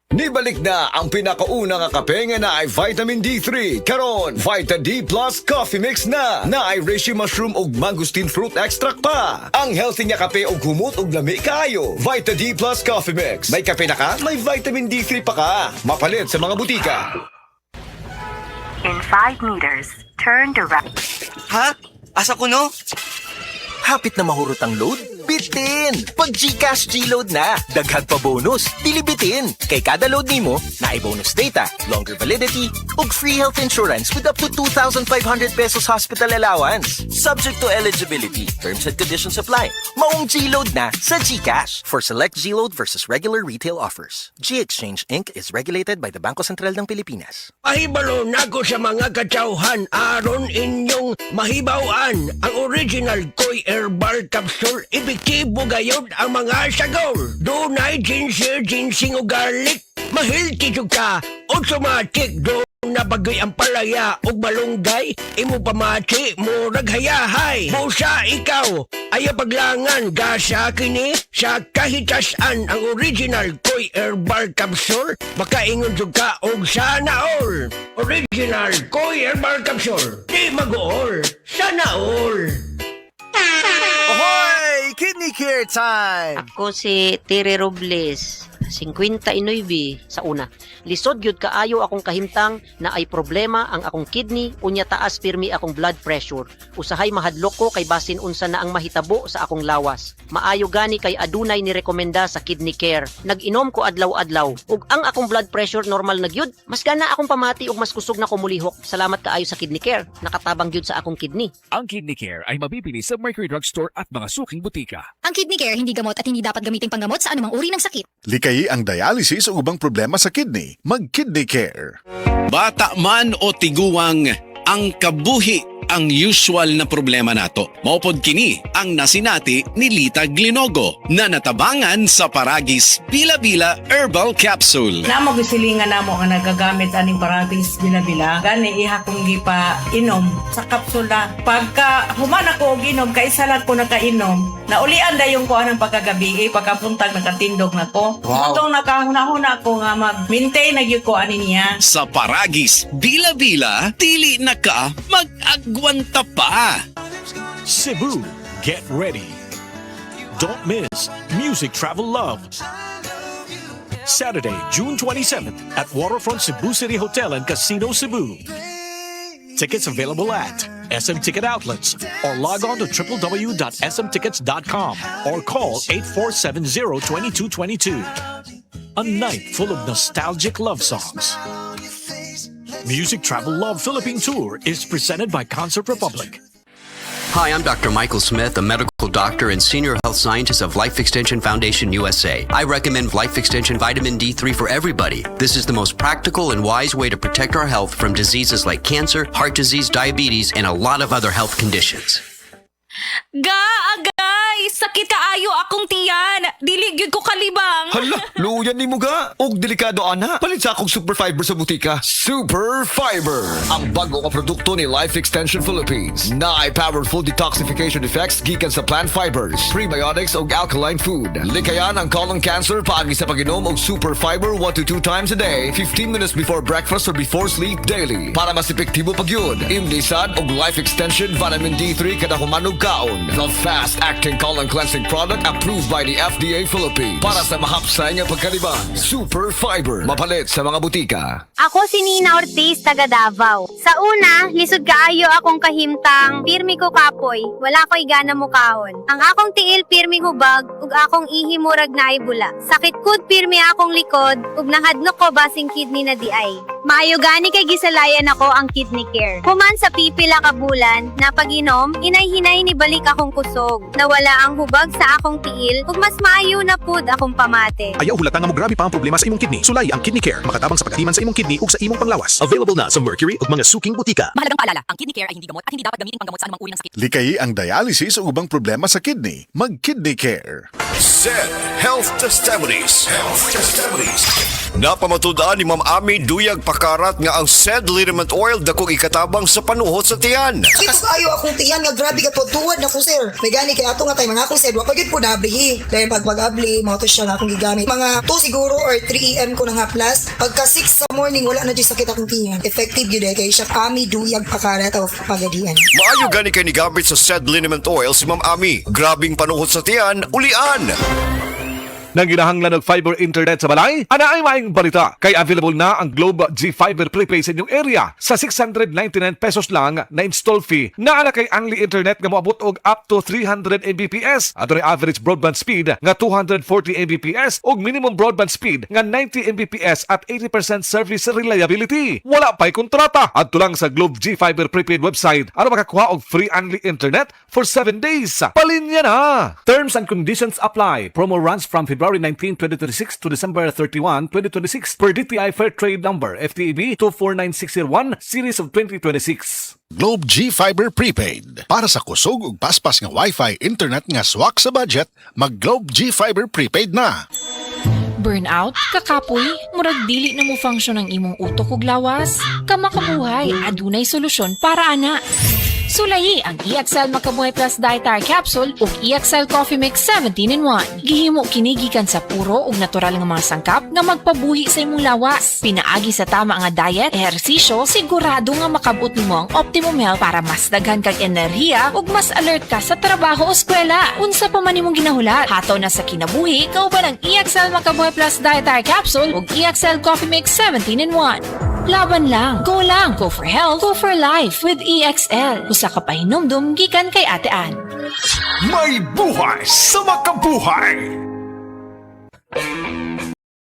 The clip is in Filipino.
Nibalik na ang pinakauna nga kape nga na ay vitamin D3. Karon, Vita D Plus Coffee Mix na ay reishi mushroom ug mangosteen fruit extract pa. Ang healthy nga kape ug humot ug lami kaayo. Vita D Plus Coffee Mix. May kape na ka, may vitamin D3 pa ka. Mapalit sa mga butika. In 5 meters, turn to right. Ha? Asa ko no? Hapit na mahurot ang load? Bitin! Pag GCash G-Load na, daghan pa bonus, dili bitin. Kay kada load nimo, na ay bonus data, longer validity, ug free health insurance with up to 2,500 pesos hospital allowance. Subject to eligibility, terms and conditions apply. Maong G-Load na sa GCash. For select G-Load versus regular retail offers. G-Exchange Inc. is regulated by the Bangko Sentral ng Pilipinas. Pahibalo na ko sa mga katsauhan aron inyong mahibawan ang original Koy Herbal Capsule. Epektibo gayod ang mga sagol. Dunay ginger, ginseng o garlic. Mahilti ka, automatic do na bagay ang palaya o malunggay. Imo pamati mo raghayahay. Busa ikaw ay paglangan gasa kini sa kahitasan ang original Koy Herbal Capsule. Makaingon ka og sana all. Original Koy Herbal Capsule. Di mag-all. Sana all. Ahoy! Kidney Care time! Ako si Tere Robles, 59 sa una. Lisod gyud kaayo akong kahimtang na ay problema ang akong kidney unya taas pirmi akong blood pressure. Usahay mahadlok ko kay basin unsa na ang mahitabo sa akong lawas. Maayo gani kay adunay ni rekomenda sa Kidney Care. Nag-inom ko adlaw-adlaw ug ang akong blood pressure normal na gyud. Mas gana akong pamati ug mas kusog na ko mulihok. Salamat kaayo sa Kidney Care. Nakatabang gyud sa akong kidney. Ang Kidney Care ay mabibili sa Mercury Drug Store at mga suking butika. Ang Kidney Care hindi gamot at hindi dapat gamiting panggamot sa anumang uri ng sakit. Likayi ang dialysis o ubang problema sa kidney. Mag-Kidney Care. Bata man o tiguwang, ang kabuhi ang usual na problema nato. Maupod kini ang nasinati ni Lita Glinogo na natabangan sa Paragis Bila-Bila Herbal Capsule. Namo gisilingan namo nga nagagamit aning Paragis Bila-Bila. Gani iha kong gipa inom sa kapsula. Pagka human ako og inom, kaisa lang ko nakainom. Naulian dayon ko anang pagkagabi, pagkapuntag nakatindog na ko. Wow. Itong nakahuna-huna ko nga mag-maintain na gyud ko ani niya. Sa Paragis Bila-Bila, dili na ka mag-agwanta pa. Cebu, get ready. Don't miss Music Travel Love. Saturday, June 27th at Waterfront Cebu City Hotel and Casino Cebu. Tickets available at SM Ticket Outlets or log on to www.smtickets.com or call 8470-2222. A night full of nostalgic love songs. Music Travel Love Philippine Tour is presented by Concert Republic. Hi, I'm Dr. Michael Smith, a medical doctor and senior health scientist of Life Extension Foundation USA. I recommend Life Extension Vitamin D3 for everybody. This is the most practical and wise way to protect our health from diseases like cancer, heart disease, diabetes, and a lot of other health conditions. Agay! Sakit kaayo akong tiyan! Dili gyud ko kalibang! Hala, luyan ni mo ga. Og delikado ana. Palit sa akong Super Fiber sa butika. Super Fiber, ang bago nga produkto ni Life Extension Philippines na ay powerful detoxification effects gikan sa plant fibers, prebiotics og alkaline food. Likayan ang colon cancer paagi sa pag-inom og Super Fiber 1 to 2 times a day, 15 minutes before breakfast or before sleep daily. Para mas epektibo pagyud, imlisad og Life Extension Vitamin D3 kada humanog kaon. The fast-acting colon cleansing product approved by the FDA Philippines. Para sa mahapsay nga pagkaliban, Super Fiber. Mapalit sa mga butika. Ako si Nina Ortiz, taga Davao. Sa una, lisod kaayo akong kahimtang, pirmi ko kapoy, wala ko'y gana mo kaon. Ang akong tiil pirmi hubag, ug akong ihimurag na ibula. Sakit kud pirmi akong likod, ug nahadlok ko basing kidney na di ay. Maayo gani kay gisalayan ako ang Kidney Care. Human sa pipila ka bulan, na pag-inom, inay-hinay ni balik akong kusog. Nawala ang hubag sa akong tiil, ug mas maayo na pud akong pamate. Ayaw hulata nga mo grabe pa ang problema sa imong kidney. Sulay ang Kidney Care, makatabang sa pagatiman sa imong kidney ug sa imong panglawas. Available na sa Mercury ug mga suking butika. Mahalagang paalala, ang Kidney Care ay hindi gamot at hindi dapat gamitin panggamot sa anumang uri ng sakit. Likayi ang dialysis o ubang problema sa kidney. Mag-Kidney Care. SED Health Testimonies. Health Testimonies. Napamatudaan ni Ma'am Ami Duyag Pakarat nga ang said liniment oil dakong ikatabang sa panuhot sa tiyan. Kitas ayo akong tiyan nga grabe ka tuwad na ko sir. May gani kay ato nga tay mga akong said wa pagid po nablihi. Dahil pag-abli mo to siya nga akong gigamit. Mga 2 siguro or 3 AM ko na nga plus. Pagka 6 sa morning wala na jud sakit akong tiyan. Effective gyud kay siya Ami Duyag Pakarat of Pagadian. Maayo gani kay ni gamit sa said liniment oil si Ma'am Ami. Grabing panuhot sa tiyan, ulian. Nang ginahanglan ng fiber internet sa balay, ana ay maing balita. Kay available na ang Globe G Fiber prepaid sa inyong area sa 699 pesos lang na install fee. Naala kay Angli Internet nga moabot og up to 300 Mbps. Adto average broadband speed nga 240 Mbps ug minimum broadband speed nga 90 Mbps at 80% service reliability. Wala pa'y kontrata. Adto lang sa Globe G Fiber prepaid website aron makakuha og free Angli Internet for 7 days. Palinya na! Terms and conditions apply. Promo runs from February 19, 2026 to December 31, 2026 per DTI Fair Trade Number FTEB 249601 Series of 2026. Globe G Fiber Prepaid. Para sa kusog ug paspas nga Wi-Fi internet nga swak sa budget, mag Globe G Fiber Prepaid na. Burnout, kakapoy, murag dili na mo function ang imong utok ug lawas. Kamakabuhay, adunay solusyon para ana. Sulayi ang EXL Makabuhay Plus Dietary Capsule ug EXL Coffee Mix 17-in-1. Gihimo kini gikan sa puro ug natural nga mga sangkap nga magpabuhi sa imong lawas. Pinaagi sa tama nga diet, ehersisyo, sigurado nga makabot nimo ang optimum health para mas daghan kag enerhiya ug mas alert ka sa trabaho o eskwela. Unsa pa man imong ginahulat, hataw na sa kinabuhi kauban ang EXL Makabuhay Plus Dietary Capsule ug EXL Coffee Mix 17-in-1. Laban lang, go for health, go for life with EXL. Usa ka pahinumdum gikan kay Ate Ann. May buhay sa makabuhay!